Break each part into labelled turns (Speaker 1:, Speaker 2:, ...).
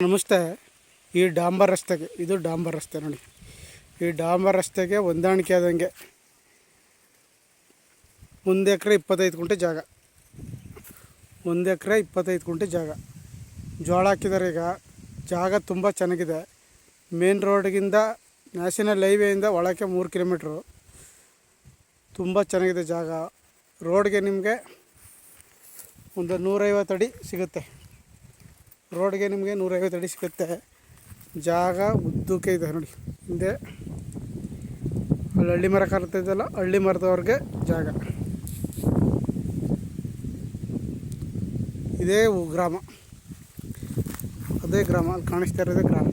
Speaker 1: ನಮಸ್ತೆ. ಈ ಡಾಂಬರ್ ರಸ್ತೆಗೆ, ಇದು ಡಾಂಬರ್ ರಸ್ತೆ ನೋಡಿ. ಈ ಡಾಂಬರ್ ರಸ್ತೆಗೆ ಹೊಂದಾಣಿಕೆ ಆದಂಗೆ 1 ಎಕರೆ 25 ಗುಂಟೆ ಜಾಗ, 1 ಎಕರೆ 25 ಗುಂಟೆ ಜಾಗ ಜೋಳ ಹಾಕಿದ್ದಾರೆ. ಈಗ ಜಾಗ ತುಂಬ ಚೆನ್ನಾಗಿದೆ. ಮೇನ್ ರೋಡ್ಗಿಂದ ನ್ಯಾಷನಲ್ ಹೈವೇಯಿಂದ ಒಳಕ್ಕೆ 3 ಕಿಲೋಮೀಟ್ರು. ತುಂಬ ಚೆನ್ನಾಗಿದೆ ಜಾಗ. ರೋಡ್ಗೆ ನಿಮಗೆ ಒಂದು 150 ಅಡಿ ಸಿಗುತ್ತೆ. ರೋಡ್ಗೆ ನಿಮಗೆ 150 ಅಡಿ ಸಿಗುತ್ತೆ. ಜಾಗ ಉದ್ದಕ್ಕೆ ಇದೆ ನೋಡಿ. ಹಿಂದೆ ಅಲ್ಲಿ ಹಳ್ಳಿ ಮರ ಕಾಣ್ತಿದ್ದಲ್ಲ, ಹಳ್ಳಿ ಮರದವ್ರಿಗೆ ಜಾಗ. ಇದೇ ಗ್ರಾಮ, ಅದೇ ಗ್ರಾಮ, ಅಲ್ಲಿ ಕಾಣಿಸ್ತಾ ಇರೋದೇ ಗ್ರಾಮ.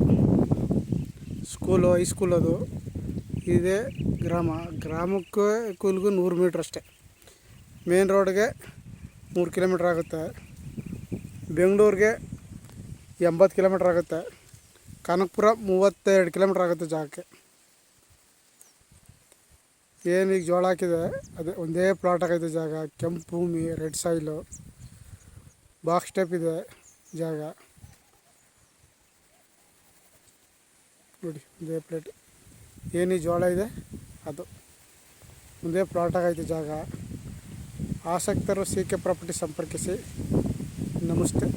Speaker 1: ಸ್ಕೂಲು, ಹೈಸ್ಕೂಲ್ ಅದು ಇದೇ ಗ್ರಾಮ. ಗ್ರಾಮಕ್ಕೆ ಸ್ಕೂಲ್ಗೂ 100 ಮೀಟ್ರ್ ಅಷ್ಟೇ. ಮೇನ್ ರೋಡ್ಗೆ 3 ಕಿಲೋಮೀಟ್ರ್ ಆಗುತ್ತೆ. ಬೆಂಗಳೂರಿಗೆ 80 ಕಿಲೋಮೀಟ್ರ್ ಆಗುತ್ತೆ. ಕನಕಪುರ 32 ಕಿಲೋಮೀಟ್ರ್ ಆಗುತ್ತೆ ಜಾಗಕ್ಕೆ. ಏನೀಗ ಜೋಳ ಹಾಕಿದೆ ಅದೇ ಒಂದೇ ಪ್ಲಾಟ್ ಆಗೈತೆ ಜಾಗ. ಕೆಂಪು ಭೂಮಿ, ರೆಡ್ ಸಾಯಿಲು, ಬಾಕ್ಸ್ ಟೈಪ್ ಇದೆ ಜಾಗ ನೋಡಿ. ಒಂದೇ ಪ್ಲೇಟ್ ಏನೀ ಜೋಳ ಇದೆ ಅದು ಒಂದೇ ಪ್ಲಾಟ್ ಆಗೈತೆ ಜಾಗ. ಆಸಕ್ತರು CK ಪ್ರಾಪರ್ಟಿ ಸಂಪರ್ಕಿಸಿ. ನಮಸ್ತೆ.